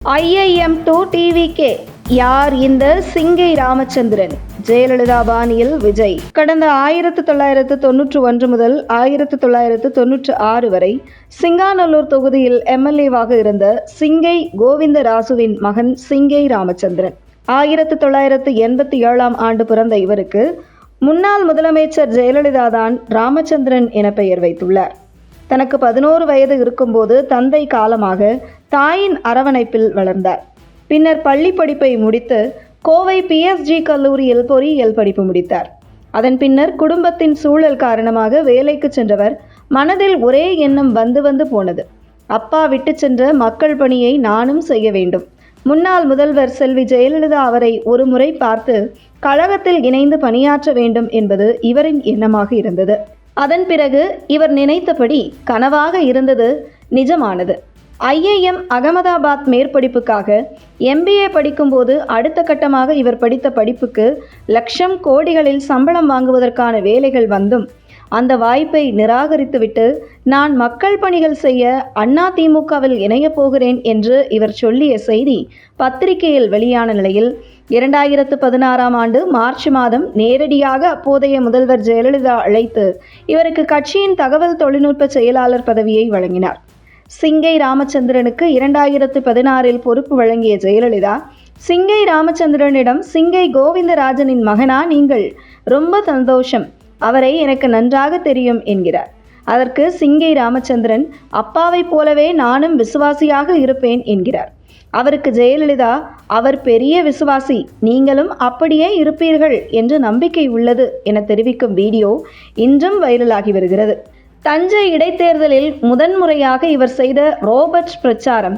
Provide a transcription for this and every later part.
IIM2 TVK யார் இந்த சிங்கை ராமச்சந்திரன்? ஜெயலலிதா பாணியில் விஜய். கடந்த 1991 முதல் 1996 வரை சிங்காநல்லூர் தொகுதியில் MLA-வாக இருந்த சிங்கை கோவிந்தராசுவின் மகன் சிங்கை ராமச்சந்திரன். 1987ஆம் ஆண்டு பிறந்த இவருக்கு முன்னாள் முதலமைச்சர் ஜெயலலிதா தான் ராமச்சந்திரன் என பெயர் வைத்துள்ளார். தனக்கு 11 வயது இருக்கும்போது தந்தை காலமாக தாயின் அரவணைப்பில் வளர்ந்தார். பின்னர் பள்ளி படிப்பை முடித்து கோவை PSG கல்லூரியில் பொறியியல் படிப்பு முடித்தார். அதன் பின்னர் குடும்பத்தின் சூழல் காரணமாக வேலைக்கு சென்றவர் மனதில் ஒரே எண்ணம் வந்து போனது. அப்பா விட்டு சென்ற மக்கள் பணியை நானும் செய்ய வேண்டும். முன்னாள் முதல்வர் செல்வி ஜெயலலிதா அவரை ஒரு முறை பார்த்து கழகத்தில் இணைந்து பணியாற்ற வேண்டும் என்பது இவரின் எண்ணமாக இருந்தது. அதன் பிறகு இவர் நினைத்தபடி கனவாக இருந்தது நிஜமானது. IIM அகமதாபாத் மேற்படிப்புக்காக MBA படிக்கும்போது அடுத்த கட்டமாக இவர் படித்த படிப்புக்கு லட்சம் கோடிகளில் சம்பளம் வாங்குவதற்கான வேலைகள் வந்தும் அந்த வாய்ப்பை நிராகரித்துவிட்டு நான் மக்கள் பணிகள் செய்ய அதிமுகவில் இணையப் போகிறேன் என்று இவர் சொல்லிய செய்தி பத்திரிகையில் வெளியான நிலையில் 2016ஆம் ஆண்டு மார்ச் மாதம் நேரடியாக அப்போதைய முதல்வர் ஜெயலலிதா அழைத்து இவருக்கு கட்சியின் தகவல் தொழில்நுட்ப செயலாளர் பதவியை வழங்கினார். சிங்கை ராமச்சந்திரனுக்கு 2016இல் பொறுப்பு வழங்கிய ஜெயலலிதா சிங்கை ராமச்சந்திரனிடம் சிங்கை கோவிந்தராஜனின் மகனா நீங்கள்? ரொம்ப சந்தோஷம், அவரை எனக்கு நன்றாக தெரியும் என்கிறார். அதற்கு சிங்கை ராமச்சந்திரன் அப்பாவைப் போலவே நானும் விசுவாசியாக இருப்பேன் என்கிறார். அவருக்கு ஜெயலலிதா அவர் பெரிய விசுவாசி, நீங்களும் அப்படியே இருப்பீர்கள் என்று நம்பிக்கை உள்ளது என தெரிவிக்கும் வீடியோ இன்றும் வைரலாகி வருகிறது. தஞ்சை இடைத்தேர்தலில் முதன்முறையாக இவர் செய்த ரோபர்ட் பிரச்சாரம்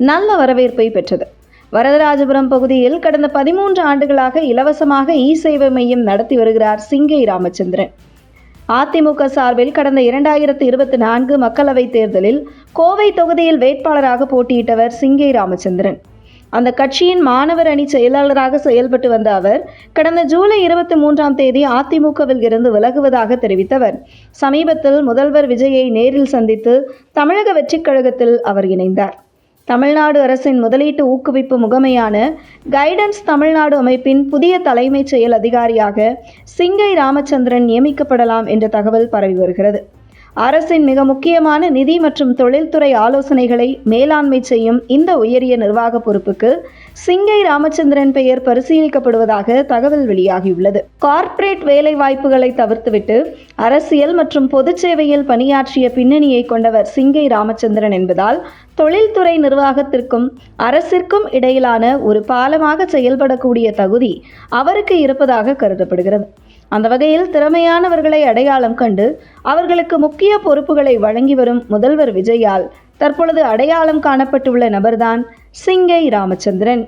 நல்ல வரவேற்பை பெற்றது. வரதராஜபுரம் பகுதியில் கடந்த 13 ஆண்டுகளாக இலவசமாக சேவை மையம் நடத்தி வருகிறார் சிங்கை ராமச்சந்திரன். அதிமுக சார்பில் கடந்த 2024 மக்களவைத் தேர்தலில் கோவை தொகுதியில் வேட்பாளராக போட்டியிட்டவர் சிங்கை ராமச்சந்திரன். அந்த கட்சியின் மாணவர் அணி செயலாளராக செயல்பட்டு வந்த அவர் கடந்த ஜூலை 23ஆம் தேதி அதிமுகவில் இருந்து விலகுவதாக தெரிவித்தவர் சமீபத்தில் முதல்வர் விஜயை நேரில் சந்தித்து தமிழக வெற்றிக் கழகத்தில் அவர் இணைந்தார். தமிழ்நாடு அரசின் முதலீட்டு ஊக்குவிப்பு முகமையான கைடன்ஸ் தமிழ்நாடு அமைப்பின் புதிய தலைமைச் செயல் அதிகாரியாக சிங்கை ராமச்சந்திரன் நியமிக்கப்படலாம் என்ற தகவல் பரவி வருகிறது. அரசின் மிக முக்கியமான நிதி மற்றும் தொழில்துறை ஆலோசனைகளை மேலாண்மை செய்யும் இந்த உயரிய நிர்வாக பொறுப்புக்கு சிங்கை ராமச்சந்திரன் பெயர் பரிசீலிக்கப்படுவதாக தகவல் வெளியாகியுள்ளது. கார்ப்பரேட் வேலை வாய்ப்புகளை தவிர்த்துவிட்டு அரசியல் மற்றும் பொது சேவையில் பணியாற்றிய பின்னணியை கொண்டவர் சிங்கை ராமச்சந்திரன் என்பதால் தொழில்துறை நிர்வாகத்திற்கும் அரசிற்கும் இடையிலான ஒரு பாலமாக செயல்படக்கூடிய தகுதி அவருக்கு இருப்பதாக கருதப்படுகிறது. அந்த வகையில் திறமையானவர்களை அடையாளம் கண்டு அவர்களுக்கு முக்கிய பொறுப்புகளை வழங்கி வரும் முதல்வர் விஜயால் தற்பொழுது அடையாளம் காணப்பட்டுள்ள நபர்தான் சிங்கை ராமச்சந்திரன்.